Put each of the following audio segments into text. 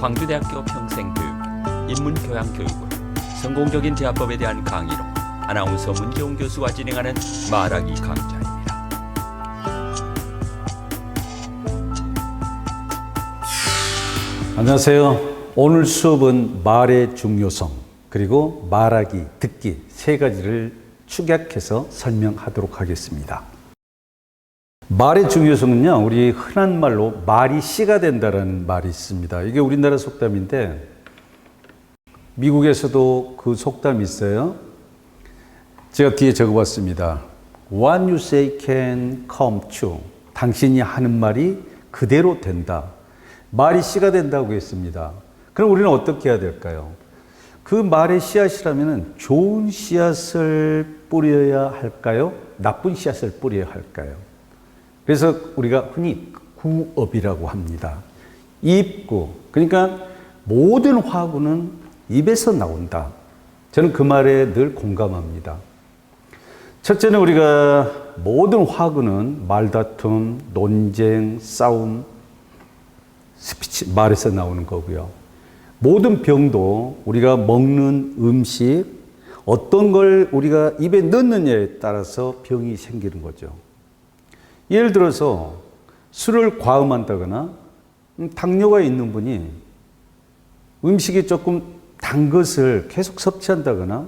광주대학교 평생교육, 인문교양교육으로 성공적인 대화법에 대한 강의로 아나운서 문재웅 교수가 진행하는 말하기 강좌입니다. 안녕하세요. 오늘 수업은 말의 중요성 그리고 말하기, 듣기 세 가지를 축약해서 설명하도록 하겠습니다. 말의 중요성은요, 우리 흔한 말로 말이 씨가 된다는 말이 있습니다. 이게 우리나라 속담인데 미국에서도 그 속담이 있어요. 제가 뒤에 적어봤습니다. What you say can come true. 당신이 하는 말이 그대로 된다. 말이 씨가 된다고 했습니다. 그럼 우리는 어떻게 해야 될까요? 그 말의 씨앗이라면 좋은 씨앗을 뿌려야 할까요? 나쁜 씨앗을 뿌려야 할까요? 그래서 우리가 흔히 구업이라고 합니다. 입구. 그러니까 모든 화구는 입에서 나온다. 저는 그 말에 늘 공감합니다. 첫째는 우리가 모든 화구는 말다툼, 논쟁, 싸움, 스피치, 말에서 나오는 거고요. 모든 병도 우리가 먹는 음식, 어떤 걸 우리가 입에 넣느냐에 따라서 병이 생기는 거죠. 예를 들어서 술을 과음한다거나 당뇨가 있는 분이 음식이 조금 단 것을 계속 섭취한다거나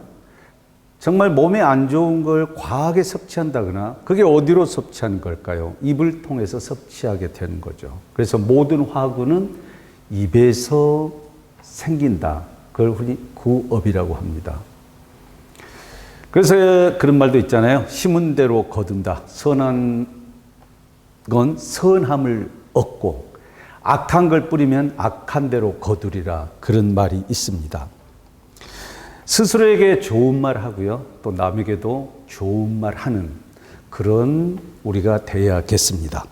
정말 몸에 안 좋은 걸 과하게 섭취한다거나 그게 어디로 섭취하는 걸까요? 입을 통해서 섭취하게 되는 거죠. 그래서 모든 화구는 입에서 생긴다. 그걸 흔히 구업이라고 합니다. 그래서 그런 말도 있잖아요. 심은 대로 거둔다. 선한 건 선함을 얻고 악한 걸 뿌리면 악한 대로 거두리라. 그런 말이 있습니다. 스스로에게 좋은 말 하고요. 또 남에게도 좋은 말 하는 그런 우리가 되어야겠습니다.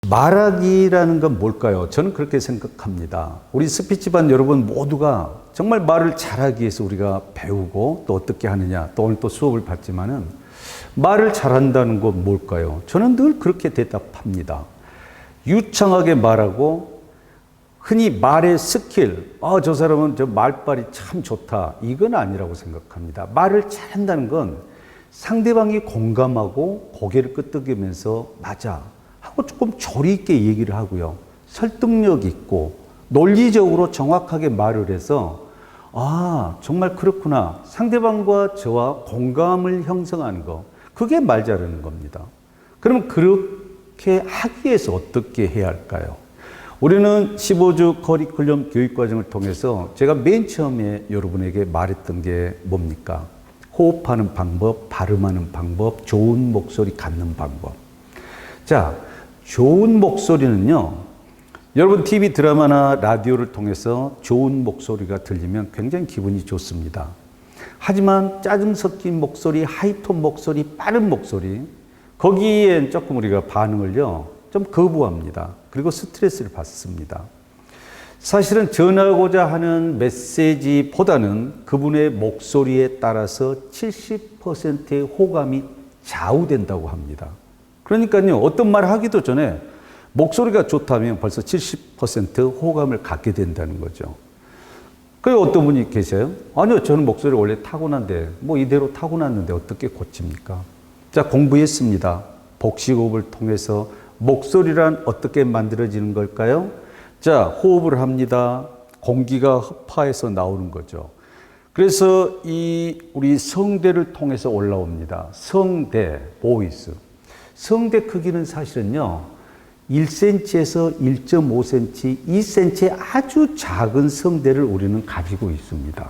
말하기라는 건 뭘까요? 저는 그렇게 생각합니다. 우리 스피치반 여러분 모두가 정말 말을 잘하기 위해서 우리가 배우고 또 어떻게 하느냐, 또 오늘 또 수업을 받지만은 말을 잘한다는 건 뭘까요? 저는 늘 그렇게 대답합니다. 유창하게 말하고 흔히 말의 스킬, 저 사람은 저 말빨이 참 좋다. 이건 아니라고 생각합니다. 말을 잘한다는 건 상대방이 공감하고 고개를 끄덕이면서 맞아 하고 조금 조리 있게 얘기를 하고요. 설득력 있고 논리적으로 정확하게 말을 해서 정말 그렇구나. 상대방과 저와 공감을 형성하는 거. 그게 말 잘하는 겁니다. 그러면 그렇게 하기 위해서 어떻게 해야 할까요? 우리는 15주 커리큘럼 교육과정을 통해서 제가 맨 처음에 여러분에게 말했던 게 뭡니까? 호흡하는 방법, 발음하는 방법, 좋은 목소리 갖는 방법. 자, 좋은 목소리는요, 여러분 TV 드라마나 라디오를 통해서 좋은 목소리가 들리면 굉장히 기분이 좋습니다. 하지만 짜증 섞인 목소리, 하이톤 목소리, 빠른 목소리, 거기엔 조금 우리가 반응을요, 좀 거부합니다. 그리고 스트레스를 받습니다. 사실은 전하고자 하는 메시지보다는 그분의 목소리에 따라서 70%의 호감이 좌우된다고 합니다. 그러니까요, 어떤 말 하기도 전에 목소리가 좋다면 벌써 70% 호감을 갖게 된다는 거죠. 그리고 어떤 분이 계세요? 아니요, 저는 목소리 원래 타고난데, 이대로 타고났는데 어떻게 고칩니까? 자, 공부했습니다. 복식호흡을 통해서 목소리란 어떻게 만들어지는 걸까요? 자, 호흡을 합니다. 공기가 흡하해서 나오는 거죠. 그래서 우리 성대를 통해서 올라옵니다. 성대, 보이스. 성대 크기는 사실은요, 1cm에서 1.5cm, 2cm의 아주 작은 성대를 우리는 가지고 있습니다.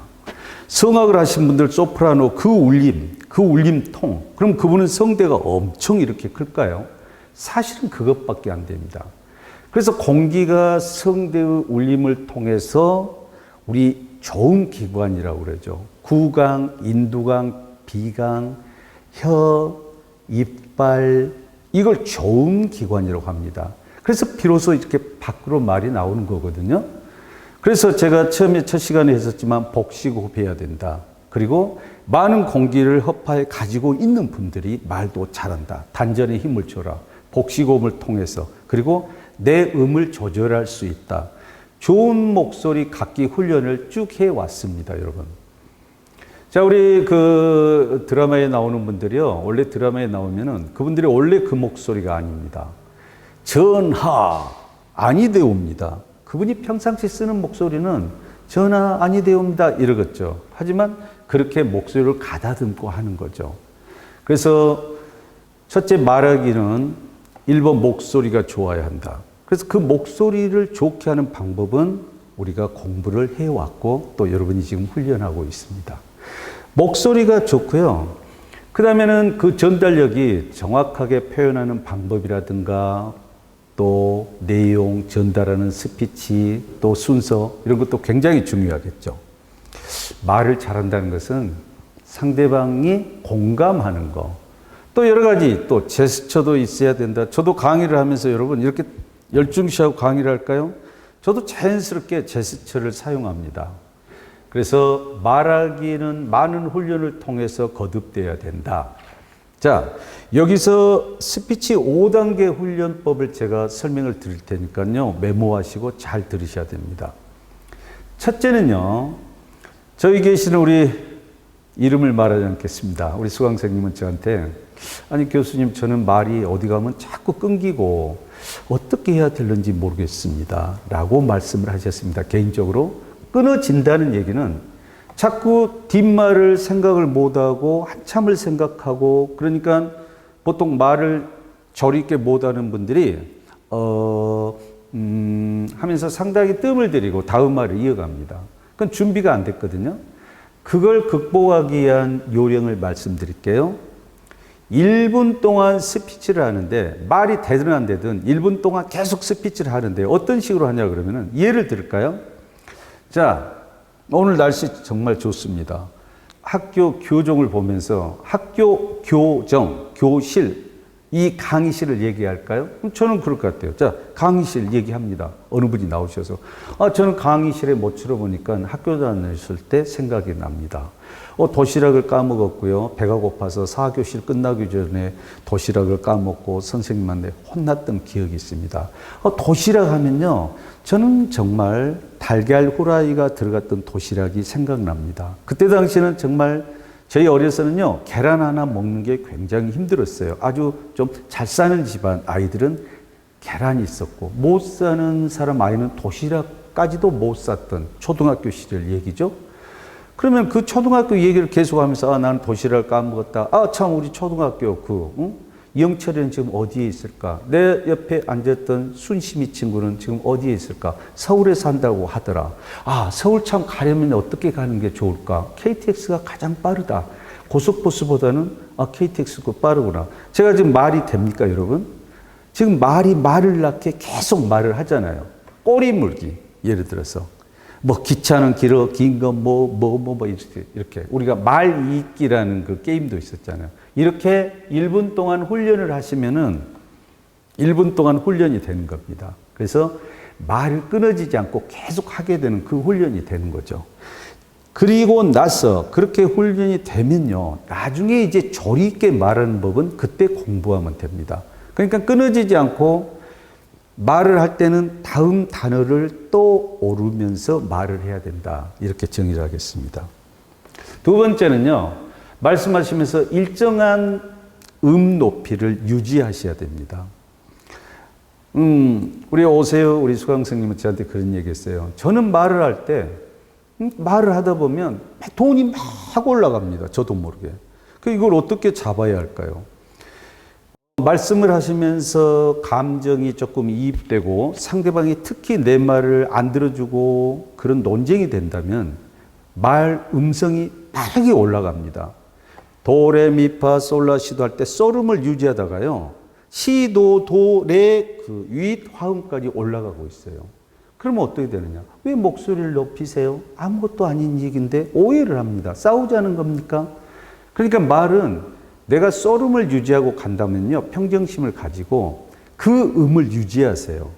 성악을 하신 분들, 소프라노, 그 울림통. 그럼 그분은 성대가 엄청 이렇게 클까요? 사실은 그것밖에 안 됩니다. 그래서 공기가 성대의 울림을 통해서 우리 좋은 기관이라고 그러죠. 구강, 인두강, 비강, 혀, 이빨, 이걸 좋은 기관이라고 합니다. 그래서 비로소 이렇게 밖으로 말이 나오는 거거든요. 그래서 제가 처음에 첫 시간에 했었지만 복식호흡해야 된다. 그리고 많은 공기를 허파에 가지고 있는 분들이 말도 잘한다. 단전에 힘을 줘라. 복식호흡을 통해서. 그리고 내 음을 조절할 수 있다. 좋은 목소리 갖기 훈련을 쭉 해왔습니다, 여러분. 자, 우리 그 드라마에 나오는 분들이요. 원래 드라마에 나오면은 그분들이 원래 그 목소리가 아닙니다. 전하, 아니되옵니다. 그분이 평상시 쓰는 목소리는 전하, 아니되옵니다. 이러겠죠. 하지만 그렇게 목소리를 가다듬고 하는 거죠. 그래서 첫째, 말하기는 1번 목소리가 좋아야 한다. 그래서 그 목소리를 좋게 하는 방법은 우리가 공부를 해왔고 또 여러분이 지금 훈련하고 있습니다. 목소리가 좋고요. 그 다음에는 그 전달력이 정확하게 표현하는 방법이라든가 또 내용, 전달하는 스피치, 또 순서 이런 것도 굉장히 중요하겠죠. 말을 잘한다는 것은 상대방이 공감하는 거, 또 여러 가지 또 제스처도 있어야 된다. 저도 강의를 하면서 여러분 이렇게 열중시하고 강의를 할까요? 저도 자연스럽게 제스처를 사용합니다. 그래서 말하기는 많은 훈련을 통해서 거듭돼야 된다. 자, 여기서 스피치 5단계 훈련법을 제가 설명을 드릴 테니까요. 메모하시고 잘 들으셔야 됩니다. 첫째는요. 저희 계시는 우리 이름을 말하지 않겠습니다. 우리 수강생님은 저한테 아니 교수님 저는 말이 어디 가면 자꾸 끊기고 어떻게 해야 되는지 모르겠습니다. 라고 말씀을 하셨습니다. 개인적으로 끊어진다는 얘기는 자꾸 뒷말을 생각을 못하고 한참을 생각하고 그러니까 보통 말을 저리 있게 못하는 분들이 하면서 상당히 뜸을 들이고 다음 말을 이어갑니다. 그건 준비가 안 됐거든요. 그걸 극복하기 위한 요령을 말씀드릴게요. 1분 동안 스피치를 하는데 말이 되든 안 되든 1분 동안 계속 스피치를 하는데 어떤 식으로 하냐 그러면은 예를 들을까요? 자, 오늘 날씨 정말 좋습니다. 학교 교정을 보면서 학교 교정, 교실, 이 강의실을 얘기할까요? 그럼 저는 그럴 것 같아요. 자, 강의실 얘기합니다. 어느 분이 나오셔서. 저는 강의실에 모처럼 보니까 학교 다녔을 때 생각이 납니다. 도시락을 까먹었고요. 배가 고파서 4교실 끝나기 전에 도시락을 까먹고 선생님한테 혼났던 기억이 있습니다. 도시락 하면요. 저는 정말 달걀 후라이가 들어갔던 도시락이 생각납니다. 그때 당시에는 정말 저희 어려서는요, 계란 하나 먹는 게 굉장히 힘들었어요. 아주 좀 잘 사는 집안 아이들은 계란이 있었고, 못 사는 사람 아이는 도시락까지도 못 샀던 초등학교 시절 얘기죠. 그러면 그 초등학교 얘기를 계속하면서 나는 도시락을 까먹었다. 참 우리 초등학교 이영철이는 지금 어디에 있을까? 내 옆에 앉았던 순심이 친구는 지금 어디에 있을까? 서울에 산다고 하더라. 서울 참 가려면 어떻게 가는 게 좋을까? KTX가 가장 빠르다. 고속버스보다는 KTX가 빠르구나. 제가 지금 말이 됩니까, 여러분? 지금 말을 낳게 계속 말을 하잖아요. 꼬리 물기. 예를 들어서. 기차는 길어, 긴 거, 이렇게. 우리가 말 잇기라는 그 게임도 있었잖아요. 이렇게 1분 동안 훈련을 하시면은 1분 동안 훈련이 되는 겁니다. 그래서 말을 끊어지지 않고 계속 하게 되는 그 훈련이 되는 거죠. 그리고 나서 그렇게 훈련이 되면요. 나중에 이제 조리 있게 말하는 법은 그때 공부하면 됩니다. 그러니까 끊어지지 않고 말을 할 때는 다음 단어를 또 오르면서 말을 해야 된다. 이렇게 정의를 하겠습니다. 두 번째는요. 말씀하시면서 일정한 높이를 유지하셔야 됩니다. 우리 오세요. 우리 수강생님은 저한테 그런 얘기 했어요. 저는 말을 할 때, 말을 하다 보면 톤이 막 올라갑니다. 저도 모르게. 이걸 어떻게 잡아야 할까요? 말씀을 하시면서 감정이 조금 이입되고 상대방이 특히 내 말을 안 들어주고 그런 논쟁이 된다면 말 음성이 빠르게 올라갑니다. 도레미파 솔라시도 할 때 소름을 유지하다가요. 시도 도레 그 윗 화음까지 올라가고 있어요. 그러면 어떻게 되느냐? 왜 목소리를 높이세요? 아무것도 아닌 얘기인데 오해를 합니다. 싸우자는 겁니까? 그러니까 말은 내가 소름을 유지하고 간다면요. 평정심을 가지고 그 음을 유지하세요.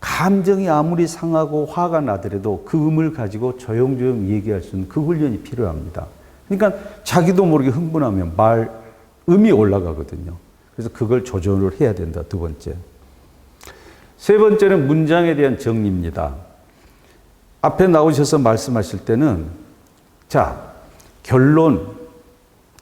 감정이 아무리 상하고 화가 나더라도 그 음을 가지고 조용조용 얘기할 수 있는 그 훈련이 필요합니다. 그러니까 자기도 모르게 흥분하면 음이 올라가거든요. 그래서 그걸 조절을 해야 된다. 두 번째. 세 번째는 문장에 대한 정리입니다. 앞에 나오셔서 말씀하실 때는 자, 결론,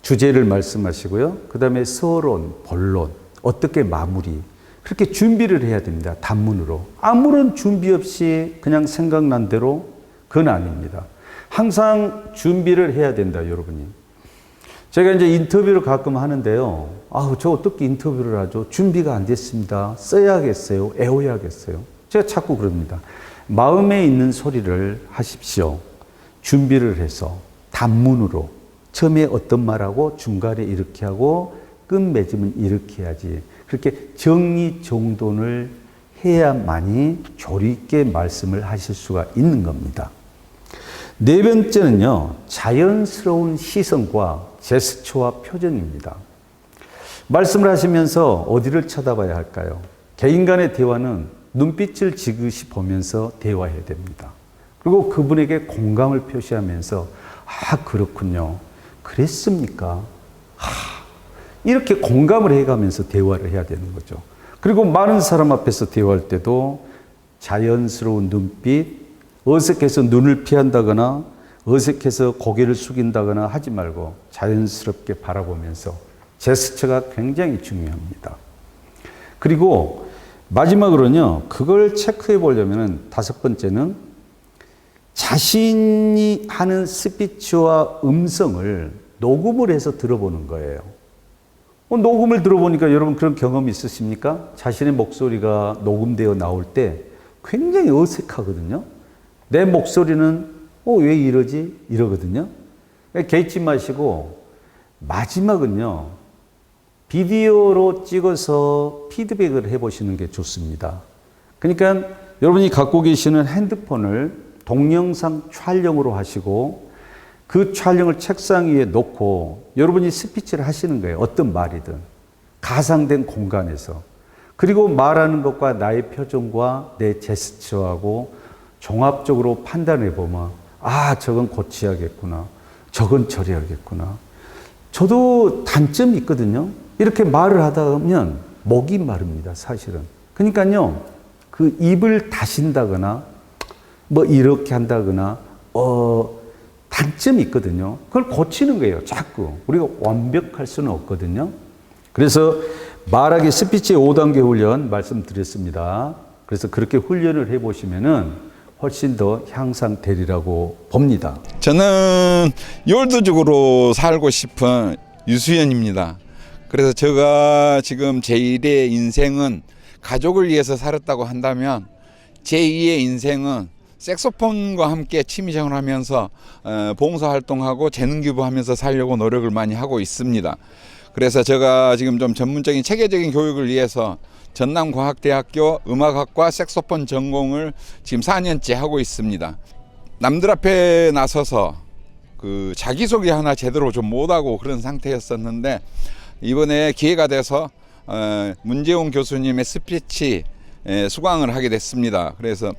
주제를 말씀하시고요. 그 다음에 서론, 본론, 어떻게 마무리. 그렇게 준비를 해야 됩니다. 단문으로. 아무런 준비 없이 그냥 생각난 대로 그건 아닙니다. 항상 준비를 해야 된다, 여러분이. 제가 이제 인터뷰를 가끔 하는데요. 저 어떻게 인터뷰를 하죠? 준비가 안 됐습니다. 써야겠어요? 애워야겠어요? 제가 자꾸 그럽니다. 마음에 있는 소리를 하십시오. 준비를 해서 단문으로 처음에 어떤 말하고 중간에 이렇게 하고 끝맺음은 이렇게 해야지. 그렇게 정리정돈을 해야만이 조리 있게 말씀을 하실 수가 있는 겁니다. 네 번째는요, 자연스러운 시선과 제스처와 표정입니다. 말씀을 하시면서 어디를 쳐다봐야 할까요? 개인 간의 대화는 눈빛을 지그시 보면서 대화해야 됩니다. 그리고 그분에게 공감을 표시하면서 그렇군요. 그랬습니까? 이렇게 공감을 해가면서 대화를 해야 되는 거죠. 그리고 많은 사람 앞에서 대화할 때도 자연스러운 눈빛, 어색해서 눈을 피한다거나 어색해서 고개를 숙인다거나 하지 말고 자연스럽게 바라보면서 제스처가 굉장히 중요합니다. 그리고 마지막으로는요, 그걸 체크해 보려면 다섯 번째는 자신이 하는 스피치와 음성을 녹음을 해서 들어보는 거예요. 녹음을 들어보니까 여러분 그런 경험이 있으십니까? 자신의 목소리가 녹음되어 나올 때 굉장히 어색하거든요. 내 목소리는 왜 이러지? 이러거든요. 개의치 마시고 마지막은요, 비디오로 찍어서 피드백을 해보시는 게 좋습니다. 그러니까 여러분이 갖고 계시는 핸드폰을 동영상 촬영으로 하시고 그 촬영을 책상 위에 놓고 여러분이 스피치를 하시는 거예요. 어떤 말이든. 가상된 공간에서. 그리고 말하는 것과 나의 표정과 내 제스처하고 종합적으로 판단해 보면 저건 고쳐야겠구나. 저건 처리하겠구나. 저도 단점이 있거든요. 이렇게 말을 하다 보면 목이 마릅니다, 사실은. 그러니까요, 그 입을 다신다거나 이렇게 한다거나 단점이 있거든요. 그걸 고치는 거예요, 자꾸. 우리가 완벽할 수는 없거든요. 그래서 말하기 스피치 5단계 훈련 말씀드렸습니다. 그래서 그렇게 훈련을 해보시면은 훨씬 더 향상되리라고 봅니다. 저는 열도적으로 살고 싶은 유수연입니다. 그래서 제가 지금 제1의 인생은 가족을 위해서 살았다고 한다면 제2의 인생은 색소폰과 함께 취미생활을 하면서 봉사활동하고 재능기부하면서 살려고 노력을 많이 하고 있습니다. 그래서 제가 지금 좀 전문적인 체계적인 교육을 위해서 전남과학대학교 음악학과 색소폰 전공을 지금 4년째 하고 있습니다. 남들 앞에 나서서 그 자기소개 하나 제대로 좀 못하고 그런 상태였었는데 이번에 기회가 돼서 문재용 교수님의 스피치 수강을 하게 됐습니다. 그래서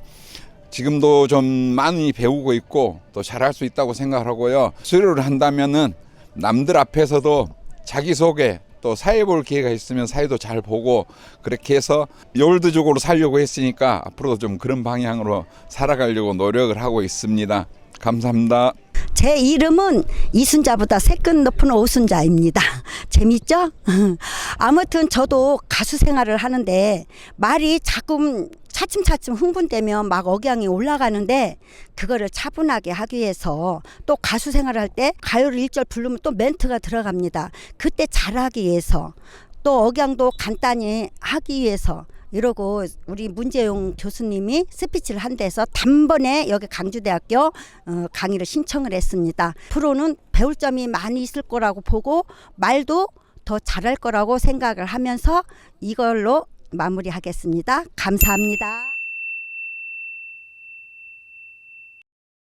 지금도 좀 많이 배우고 있고 또 잘할 수 있다고 생각하고요. 수료를 한다면은 남들 앞에서도 자기소개 또 사회 볼 기회가 있으면 사회도 잘 보고 그렇게 해서 열두족으로 살려고 했으니까 앞으로도 좀 그런 방향으로 살아가려고 노력을 하고 있습니다. 감사합니다. 제 이름은 이순자보다 새끝 높은 오순자입니다. 재밌죠? 아무튼 저도 가수 생활을 하는데 말이 자꾸 차츰차츰 흥분되면 막 억양이 올라가는데 그거를 차분하게 하기 위해서 또 가수 생활을 할 때 가요를 1절 부르면 또 멘트가 들어갑니다. 그때 잘하기 위해서 또 억양도 간단히 하기 위해서 이러고 우리 문재용 교수님이 스피치를 한 데서 단번에 여기 강주대학교 강의를 신청을 했습니다. 앞으로는 배울 점이 많이 있을 거라고 보고 말도 더 잘할 거라고 생각을 하면서 이걸로 마무리하겠습니다. 감사합니다.